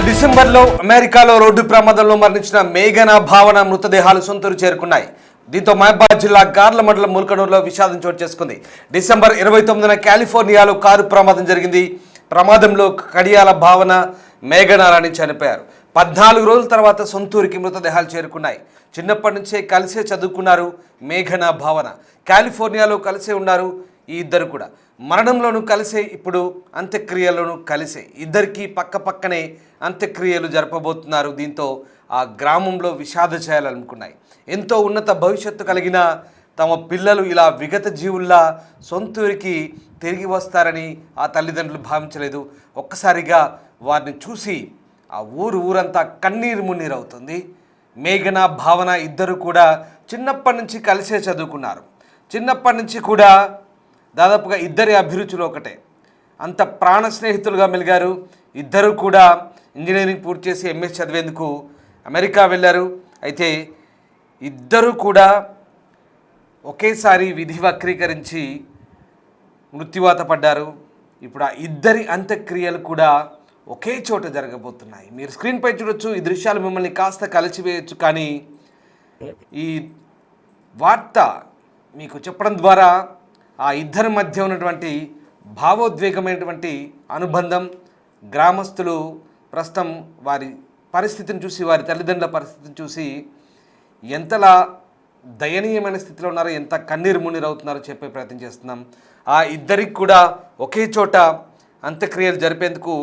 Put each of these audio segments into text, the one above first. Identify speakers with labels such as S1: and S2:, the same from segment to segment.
S1: డిసెంబర్లో అమెరికాలో రోడ్డు ప్రమాదంలో మరణించిన మేఘన భావన మృతదేహాలు సొంతూరు చేరుకున్నాయి. దీంతో మహబాద్ జిల్లా గార్ల మండలం ముల్కనూరులో విషాదం చోటు చేసుకుంది. డిసెంబర్ 29న కాలిఫోర్నియాలో కారు ప్రమాదం జరిగింది. ప్రమాదంలో కడియాల భావన, మేఘన రాణి చనిపోయారు. 14 రోజుల తర్వాత సొంతూరికి మృతదేహాలు చేరుకున్నాయి. చిన్నప్పటి నుంచే కలిసే చదువుకున్నారు మేఘన భావన. కాలిఫోర్నియాలో కలిసే ఉన్నారు ఈ ఇద్దరు కూడా. మరణంలోనూ కలిసే, ఇప్పుడు అంత్యక్రియల్లోనూ కలిసే. ఇద్దరికీ పక్కనే అంత్యక్రియలు జరపబోతున్నారు. దీంతో ఆ గ్రామంలో విషాద చేయాలనుకున్నాయి. ఎంతో ఉన్నత భవిష్యత్తు కలిగిన తమ పిల్లలు ఇలా విగత జీవుల్లా సొంతూరికి తిరిగి వస్తారని ఆ తల్లిదండ్రులు భావించలేదు. ఒక్కసారిగా వారిని చూసి ఆ ఊరంతా కన్నీరు మున్నీరవుతుంది. మేఘన, భావన ఇద్దరు కూడా చిన్నప్పటి నుంచి కలిసే చదువుకున్నారు. చిన్నప్పటి నుంచి కూడా దాదాపుగా ఇద్దరి అభిరుచులు ఒకటే. అంత ప్రాణ స్నేహితులుగా మెలిగారు. ఇద్దరు కూడా ఇంజనీరింగ్ పూర్తి చేసి ఎంఎస్ చదివేందుకు అమెరికా వెళ్ళారు. అయితే ఇద్దరు కూడా ఒకేసారి విధి వక్రీకరించి మృత్యువాత పడ్డారు. ఇప్పుడు ఆ ఇద్దరి అంత్యక్రియలు కూడా ఒకే చోట జరగబోతున్నాయి. మీరు స్క్రీన్పై చూడొచ్చు. ఈ దృశ్యాలు మిమ్మల్ని కాస్త కలిసివేయచ్చు, కానీ ఈ వార్త మీకు చెప్పడం ద్వారా ఆ ఇద్దరి మధ్య ఉన్నటువంటి భావోద్వేగమైనటువంటి అనుబంధం, గ్రామస్తులు ప్రస్తుతం వారి పరిస్థితిని చూసి, వారి తల్లిదండ్రుల పరిస్థితిని చూసి ఎంతలా దయనీయమైన స్థితిలో ఉన్నారో, ఎంత కన్నీరు మున్నీరవుతున్నారో చెప్పే ప్రయత్నం చేస్తున్నాం. ఆ ఇద్దరికి కూడా ఒకే చోట అంత్యక్రియలు జరిపేందుకు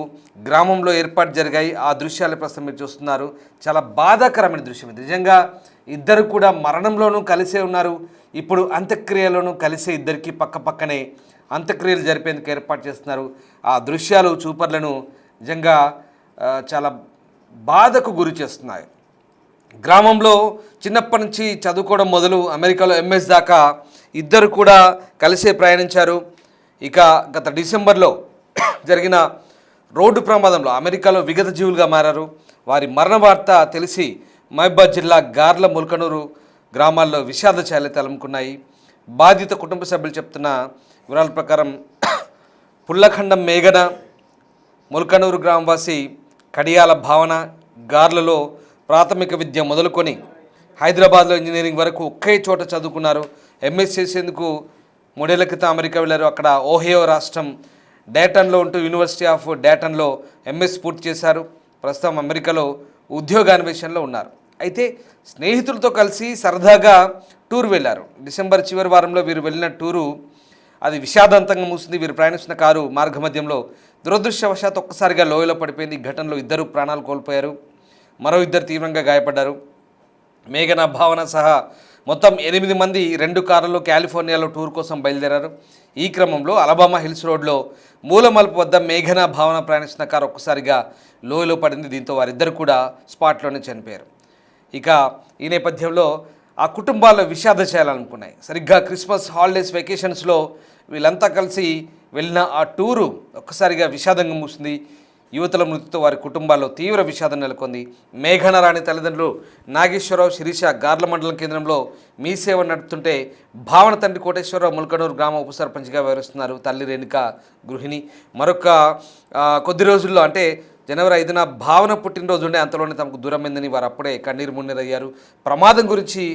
S1: గ్రామంలో ఏర్పాటు జరిగాయి. ఆ దృశ్యాలు ప్రస్తుతం మీరు చూస్తున్నారు. చాలా బాధాకరమైన దృశ్యం ఇది. నిజంగా ఇద్దరు కూడా మరణంలోనూ కలిసే ఉన్నారు. ఇప్పుడు అంత్యక్రియలోనూ కలిసే ఇద్దరికి పక్కనే అంత్యక్రియలు జరిపేందుకు ఏర్పాటు చేస్తున్నారు. ఆ దృశ్యాలు చూపర్లను నిజంగా చాలా బాధకు గురి చేస్తున్నాయి. గ్రామంలో చిన్నప్పటి నుంచి చదువుకోవడం మొదలు అమెరికాలో ఎంఎస్ దాకా ఇద్దరు కూడా కలిసే ప్రయాణించారు. ఇక గత డిసెంబర్లో జరిగిన రోడ్డు ప్రమాదంలో అమెరికాలో విగత జీవులుగా మారారు. వారి మరణ వార్త తెలిసి మహబాద్ జిల్లా గార్ల, ముల్కనూరు గ్రామాల్లో విషాద ఛాయలు తలముకున్నాయి. బాధిత కుటుంబ సభ్యులు చెప్తున్న వివరాల ప్రకారం పుల్లఖండం మేఘన, ముల్కనూరు గ్రామవాసి కడియాల భావన గార్లలో ప్రాథమిక విద్య మొదలుకొని హైదరాబాద్లో ఇంజనీరింగ్ వరకు ఒకే చోట చదువుకున్నారు. ఎంఎస్ చేసేందుకు 3 ఏళ్ల క్రితం అమెరికా వెళ్ళారు. అక్కడ ఓహియో రాష్ట్రం డేటన్లో ఉంటూ యూనివర్సిటీ ఆఫ్ డేటన్లో ఎంఎస్ పూర్తి చేశారు. ప్రస్తుతం అమెరికాలో ఉద్యోగాన్వేషణలో ఉన్నారు. అయితే స్నేహితులతో కలిసి సరదాగా టూర్ వెళ్ళారు. డిసెంబర్ చివరి వారంలో వీరు వెళ్ళిన టూరు అది విషాదాంతంగా మూసింది. వీరు ప్రయాణిస్తున్న కారు మార్గమధ్యంలో దురదృష్టవశాత్తు ఒక్కసారిగా లోయలో పడిపోయింది. ఈ ఘటనలో ఇద్దరు ప్రాణాలు కోల్పోయారు. మరో ఇద్దరు తీవ్రంగా గాయపడ్డారు. మేఘన, భావన సహా మొత్తం 8 మంది 2 కార్లలో కాలిఫోర్నియాలో టూర్ కోసం బయలుదేరారు. ఈ క్రమంలో అలబామా హిల్స్ రోడ్లో మూలమలుపు వద్ద మేఘన, భావన ప్రయాణిస్తున్న కారు ఒక్కసారిగా లోయలో పడింది. దీంతో వారిద్దరు కూడా స్పాట్లోనే చనిపోయారు. ఇక ఈ నేపథ్యంలో ఆ కుటుంబాల్లో విషాద చేయాలనుకున్నాయి. సరిగ్గా క్రిస్మస్ హాలిడేస్ వెకేషన్స్లో వీళ్ళంతా కలిసి వెళ్ళిన ఆ టూరు ఒక్కసారిగా విషాదంగా మూసింది. యువతుల మృతితో వారి కుటుంబాల్లో తీవ్ర విషాదం నెలకొంది. మేఘన రాణి తల్లిదండ్రులు నాగేశ్వరరావు, శిరీష గార్ల మండలం కేంద్రంలో మీ సేవ నడుపుతుంటే, భావన తండ్రి కోటేశ్వరరావు ముల్కనూరు గ్రామ ఉప సర్పంచ్గా వ్యవహరిస్తున్నారు. తల్లి రేణుక గృహిణి. మరొక కొద్ది రోజుల్లో అంటే జనవరి 5న భావన పుట్టినరోజు ఉండే, అంతలోనే తమకు దూరమైందని వారు అప్పుడే కన్నీరు మున్నీరయ్యారు. ప్రమాదం గురించి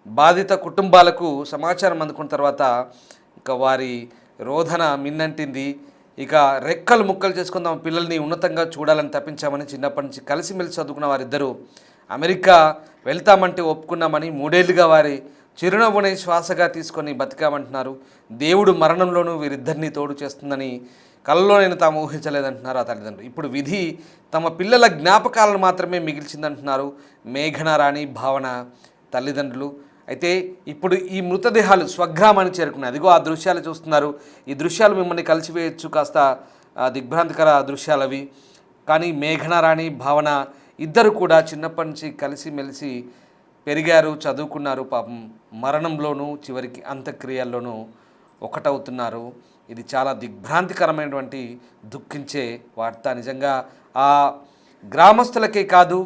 S1: బాధిత కుటుంబాలకు సమాచారం అందుకున్న తర్వాత ఇక వారి రోదన మిన్నంటింది. ఇక రెక్కలు ముక్కలు చేసుకుని తమ పిల్లల్ని ఉన్నతంగా చూడాలని తప్పించామని, చిన్నప్పటి నుంచి కలిసిమెలిసి చదువుకున్న వారిద్దరూ అమెరికా వెళ్తామంటే ఒప్పుకున్నామని, 3 ఏళ్లుగా వారి చిరునవ్వుని శ్వాసగా తీసుకొని బతికామంటున్నారు. దేవుడు మరణంలోనూ వీరిద్దరిని తోడు చేస్తుందని కలలో నేను తాము ఊహించలేదంటున్నారు ఆ తల్లిదండ్రులు. ఇప్పుడు విధి తమ పిల్లల జ్ఞాపకాలను మాత్రమే మిగిల్చిందంటున్నారు మేఘన రాణి, భావన తల్లిదండ్రులు. అయితే ఇప్పుడు ఈ మృతదేహాలు స్వగ్రామానికి చేరుకున్నాయి. అదిగో ఆ దృశ్యాలు చూస్తున్నారు. ఈ దృశ్యాలు మిమ్మల్ని కలిసివేయచ్చు, కాస్త దిగ్భ్రాంతికర దృశ్యాలు అవి. కానీ మేఘన రాణి, భావన ఇద్దరు కూడా చిన్నప్పటి నుంచి కలిసిమెలిసి పెరిగారు, చదువుకున్నారు. పాపం మరణంలోనూ చివరికి అంత్యక్రియల్లోనూ ఒకటవుతున్నారు. ఇది చాలా దిగ్భ్రాంతికరమైనటువంటి దుఃఖించే వార్త. నిజంగా ఆ గ్రామస్తులకే కాదు,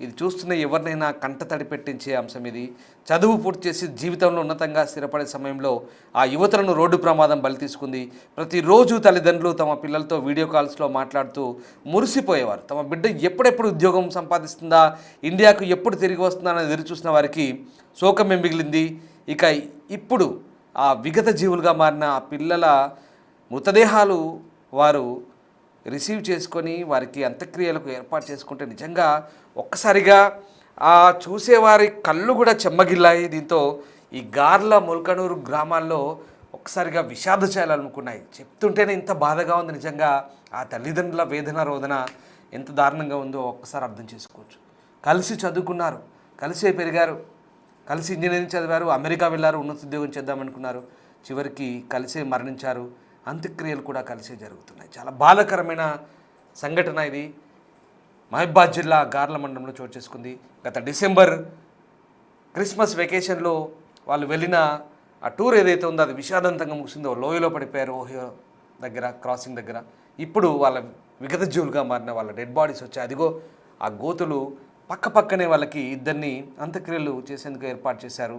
S1: ఇది చూస్తున్న ఎవరినైనా కంటతడి పెట్టించే అంశం ఇది. చదువు పూర్తి చేసి జీవితంలో ఉన్నతంగా స్థిరపడే సమయంలో ఆ యువతలను రోడ్డు ప్రమాదం బలి తీసుకుంది. ప్రతిరోజు తల్లిదండ్రులు తమ పిల్లలతో వీడియో కాల్స్లో మాట్లాడుతూ మురిసిపోయేవారు. తమ బిడ్డ ఎప్పుడెప్పుడు ఉద్యోగం సంపాదిస్తుందా, ఇండియాకు ఎప్పుడు తిరిగి వస్తుందా అని ఎదురు చూసిన వారికి శోకమే మిగిలింది. ఇక ఇప్పుడు ఆ విగత జీవులుగా మారిన ఆ పిల్లల మృతదేహాలు వారు రిసీవ్ చేసుకొని వారికి అంత్యక్రియలకు ఏర్పాటు చేసుకుంటే నిజంగా ఒక్కసారిగా ఆ చూసేవారి కళ్ళు కూడా చెమ్మగిల్లాయి. దీంతో ఈ గార్ల మొల్కనూరు గ్రామాల్లో ఒక్కసారిగా విషాద చేయాలనుకున్నాయి. చెప్తుంటేనే ఇంత బాధగా ఉంది. నిజంగా ఆ తల్లిదండ్రుల వేదన రోదన ఎంత దారుణంగా ఉందో ఒక్కసారి అర్థం చేసుకోవచ్చు. కలిసి చదువుకున్నారు, కలిసే పెరిగారు, కలిసి ఇంజనీరింగ్ చదివారు, అమెరికా వెళ్ళారు, ఉన్నత ఉద్యోగం చేద్దామనుకున్నారు, చివరికి కలిసే మరణించారు. అంత్యక్రియలు కూడా కలిసే జరుగుతున్నాయి. చాలా బాధాకరమైన సంఘటన ఇది. మహబాద్ జిల్లా గార్ల మండలంలో చోటు చేసుకుంది. గత డిసెంబర్ క్రిస్మస్ వెకేషన్లో వాళ్ళు వెళ్ళిన ఆ టూర్ ఏదైతే ఉందో అది విషాదంతంగా ముగిసిందో. లోయలో పడిపోయారు ఓహియో దగ్గర, క్రాసింగ్ దగ్గర. ఇప్పుడు వాళ్ళ విగత జీవులుగా మారిన వాళ్ళ డెడ్ బాడీస్ వచ్చాయి. అదిగో ఆ గోతులు పక్కనే వాళ్ళకి ఇద్దరిని అంత్యక్రియలు చేసేందుకు ఏర్పాటు చేశారు.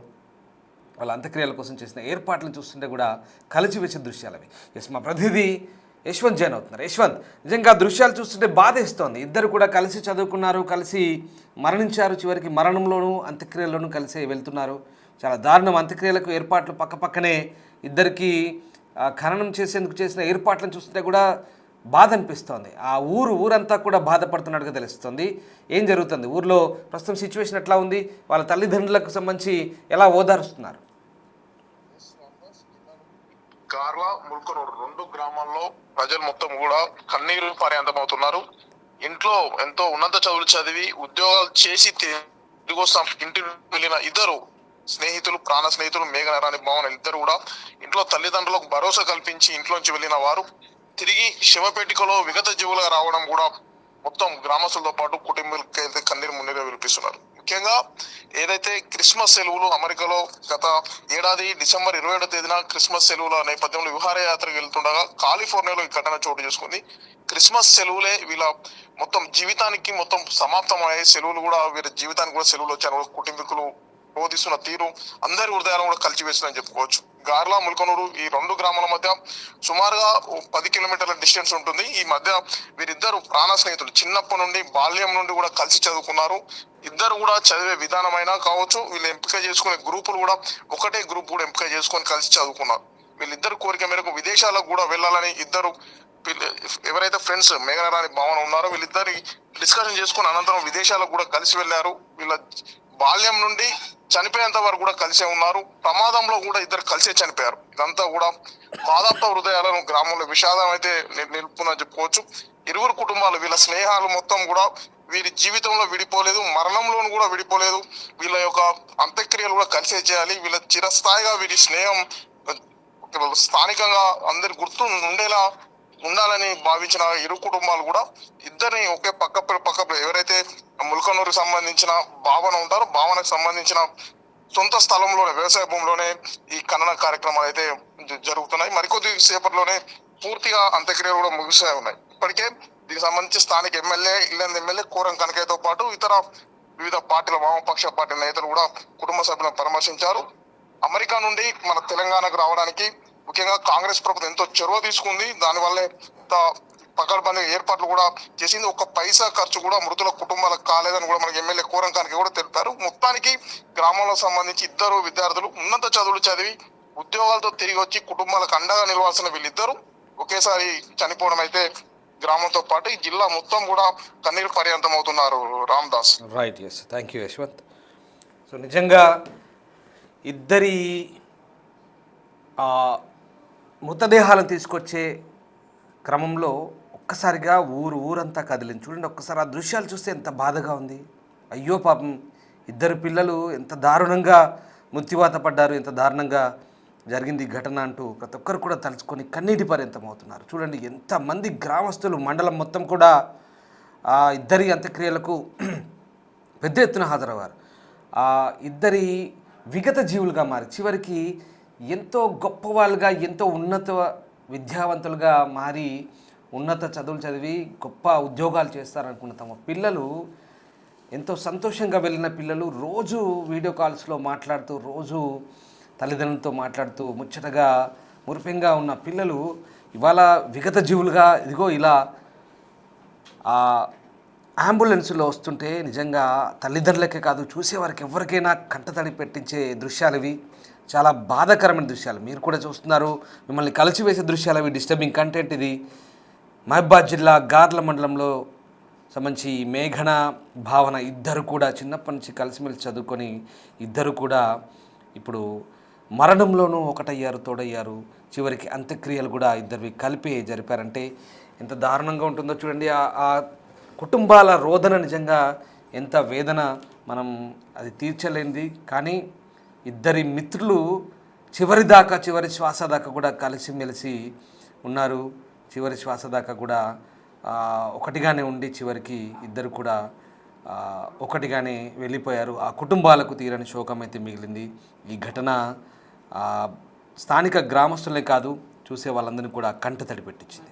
S1: వాళ్ళ అంత్యక్రియల కోసం చేసిన ఏర్పాట్లను చూస్తుంటే కూడా కలిసివేసే దృశ్యాలు అవి. మా ప్రతినిధి యశ్వంత్ జాయిన్ అవుతున్నారు. యశ్వంత్, నిజంగా దృశ్యాలు చూస్తుంటే బాధేస్తోంది. ఇద్దరు కూడా కలిసి చదువుకున్నారు, కలిసి మరణించారు, చివరికి మరణంలోనూ అంత్యక్రియల్లోనూ కలిసి వెళ్తున్నారు. చాలా దారుణం. అంత్యక్రియలకు ఏర్పాట్లు పక్కనే ఇద్దరికి ఖననం చేసేందుకు చేసిన ఏర్పాట్లను చూస్తుంటే కూడా బాధ అనిపిస్తోంది. ఆ ఊరంతా కూడా బాధపడుతున్నట్టుగా తెలుస్తుంది. ఏం జరుగుతుంది ఊర్లో ప్రస్తుతం సిచ్యువేషన్ ఎట్లా ఉంది? వాళ్ళ తల్లిదండ్రులకు సంబంధించి ఎలా ఓదారుస్తున్నారు?
S2: గార్ల ముల్కనూరు రెండు గ్రామాల్లో ప్రజలు మొత్తం కూడా కన్నీరు పర్యంతమవుతున్నారు. ఇంట్లో ఎంతో ఉన్నత చదువులు చదివి ఉద్యోగాలు చేసి తిరిగి వస్తాం ఇంటికి వెళ్ళిన ఇద్దరు స్నేహితులు, ప్రాణ స్నేహితులు మేఘనారాయణ భావన ఇద్దరు కూడా ఇంట్లో తల్లిదండ్రులకు భరోసా కల్పించి ఇంట్లోంచి వెళ్ళిన వారు తిరిగి శవపేటికలో విగత జీవులుగా రావడం కూడా మొత్తం గ్రామస్తులతో పాటు కుటుంబాలకి అయితే కన్నీరు మున్నీరు వినిపిస్తున్నారు. ముఖ్యంగా ఏదైతే క్రిస్మస్ సెలవులు అమెరికాలో గత ఏడాది డిసెంబర్ 27వ తేదీన క్రిస్మస్ సెలవుల నేపథ్యంలో విహారయాత్రకు వెళ్తుండగా కాలిఫోర్నియాలో ఈ ఘటన చోటు చేసుకుంది. క్రిస్మస్ సెలవులే వీళ్ళ మొత్తం జీవితానికి మొత్తం సమాప్తమయ్యే సెలవులు కూడా వీరి జీవితానికి కూడా సెలవులు వచ్చారు. కుటుంబీకులు రోధిస్తున్న తీరు అందరి హృదయాలను కూడా కలిచివేస్తుందని చెప్పుకోవచ్చు. గార్ల ముల్కనూరు ఈ రెండు గ్రామాల మధ్య సుమారుగా 10 కిలోమీటర్ల డిస్టెన్స్ ఉంటుంది. ఈ మధ్య వీరిద్దరు ప్రాణ స్నేహితులు, చిన్నప్పటి నుండి బాల్యం నుండి కూడా కలిసి చదువుకున్నారు. ఇద్దరు కూడా చదివే విధానమైనా కావచ్చు, వీళ్ళు ఎంపిక చేసుకునే గ్రూపులు కూడా ఒకటే గ్రూప్ కూడా ఎంపిక చేసుకొని కలిసి చదువుకున్నారు. వీళ్ళిద్దరు కోరిక మేరకు విదేశాలకు కూడా వెళ్ళాలని ఇద్దరు ఎవరైతే ఫ్రెండ్స్ మేఘనారాయణ భావన ఉన్నారో వీళ్ళిద్దరి డిస్కషన్ చేసుకుని అనంతరం విదేశాలకు కూడా కలిసి వెళ్ళారు. వీళ్ళ బాల్యం నుండి చనిపోయేంత వరకు కూడా కలిసే ఉన్నారు. ప్రమాదంలో కూడా ఇద్దరు కలిసే చనిపోయారు. ఇదంతా కూడా బాధాప్త హృదయాలను గ్రామంలో విషాదం అయితే నిలుపుతుందని చెప్పుకోవచ్చు. ఇరువురు కుటుంబాలు వీళ్ళ స్నేహాలు మొత్తం కూడా వీరి జీవితంలో విడిపోలేదు, మరణంలోనూ కూడా విడిపోలేదు. వీళ్ళ యొక్క అంత్యక్రియలు కూడా కలిసే చేయాలి. వీళ్ళ చిరస్థాయిగా వీరి స్నేహం స్థానికంగా అందరి గుర్తు ఉండేలా ఉండాలని భావించిన ఇరు కుటుంబాలు కూడా ఇద్దరిని ఒకే పక్క ఎవరైతే ముల్కనూరుకు సంబంధించిన భావన ఉంటారో భావనకు సంబంధించిన సొంత స్థలంలోనే వ్యవసాయ భూమిలోనే ఈ ఖనన కార్యక్రమాలు అయితే జరుగుతున్నాయి. మరికొద్ది సేపట్లోనే పూర్తిగా అంత్యక్రియలు కూడా ముగిసే ఉన్నాయి. ఇప్పటికే దీనికి సంబంధించి స్థానిక ఎమ్మెల్యే కోరం కనకయ్యతో పాటు ఇతర వివిధ పార్టీల వామపక్ష పార్టీ నేతలు కూడా కుటుంబ సభ్యులను పరామర్శించారు. అమెరికా నుండి మన తెలంగాణకు రావడానికి ముఖ్యంగా కాంగ్రెస్ ప్రభుత్వం ఎంతో చొరవ తీసుకుంది. దానివల్లే పకడ్బందీ ఏర్పాట్లు కూడా చేసింది. ఒక్క పైసా ఖర్చు కూడా మృతుల కుటుంబాలకు కాలేదని కూడా మనకి ఎమ్మెల్యే కోరం కనకయ్య కూడా తెలిపారు. మొత్తానికి గ్రామంలో సంబంధించి ఇద్దరు విద్యార్థులు ఉన్నత చదువులు చదివి ఉద్యోగాలతో తిరిగి వచ్చి కుటుంబాలకు అండగా నిలవాల్సిన వీళ్ళిద్దరూ ఒకేసారి చనిపోవడం అయితే గ్రామంతో పాటు ఈ జిల్లా మొత్తం కూడా కన్నీరు పర్యంతం అవుతున్నారు. Ramdas.
S1: Right, yes, thank you Yashwant. So నిజంగా ఇద్దరి మృతదేహాలను తీసుకొచ్చే క్రమంలో ఒక్కసారిగా ఊరంతా కదిలింది. చూడండి, ఒక్కసారి ఆ దృశ్యాలు చూస్తే ఎంత బాధగా ఉంది. అయ్యో పాపం, ఇద్దరు పిల్లలు ఎంత దారుణంగా మృత్యువాత పడ్డారు, ఎంత దారుణంగా జరిగింది ఈ ఘటన అంటూ ప్రతి ఒక్కరు కూడా తలుచుకొని కన్నీటి పర్యంతం అవుతున్నారు. చూడండి, ఎంతమంది గ్రామస్తులు మండలం మొత్తం కూడా ఇద్దరి అంత్యక్రియలకు పెద్ద ఎత్తున హాజరయ్యారు. ఇద్దరి విగత జీవులుగా మారి చివరికి ఎంతో గొప్పవాళ్ళుగా, ఎంతో ఉన్నత విద్యావంతులుగా మారి ఉన్నత చదువులు చదివి గొప్ప ఉద్యోగాలు చేస్తారనుకున్న తమ పిల్లలు ఎంతో సంతోషంగా వెళ్ళిన పిల్లలు రోజు వీడియో కాల్స్లో మాట్లాడుతూ రోజు తల్లిదండ్రులతో మాట్లాడుతూ ముచ్చటగా మురిపెంగా ఉన్న పిల్లలు ఇవాళ విగత జీవులుగా ఇదిగో ఇలా ఆ అంబులెన్స్లో వస్తుంటే నిజంగా తల్లిదండ్రులకే కాదు చూసేవారికి ఎవరికైనా కంటతడి పెట్టించే దృశ్యాలు ఇవి. చాలా బాధాకరమైన దృశ్యాలు మీరు కూడా చూస్తున్నారు. మిమ్మల్ని కలిసివేసే దృశ్యాలు అవి. డిస్టర్బింగ్ కంటెంట్ ఇది. మహబాద్ జిల్లా గార్ల మండలంలో సంబంధించి మేఘన భావన ఇద్దరు కూడా చిన్నప్పటి నుంచి కలిసిమెలిసి చదువుకొని ఇద్దరు కూడా ఇప్పుడు మరణంలోనూ ఒకటయ్యారు, తోడయ్యారు. చివరికి అంత్యక్రియలు కూడా ఇద్దరివి కలిపి జరిపారంటే ఎంత దారుణంగా ఉంటుందో చూడండి. ఆ కుటుంబాల రోదన నిజంగా ఎంత వేదన, మనం అది తీర్చలేనిది. కానీ ఇద్దరి మిత్రులు చివరి శ్వాస దాకా కూడా కలిసిమెలిసి ఉన్నారు. చివరి శ్వాస దాకా కూడా ఒకటిగానే ఉండి చివరికి ఇద్దరు కూడా ఒకటిగానే వెళ్ళిపోయారు. ఆ కుటుంబాలకు తీరని శోకం అయితే మిగిలింది. ఈ ఘటన స్థానిక గ్రామస్తులే కాదు చూసే వాళ్ళందరినీ కూడా కంటతడి పెట్టించింది.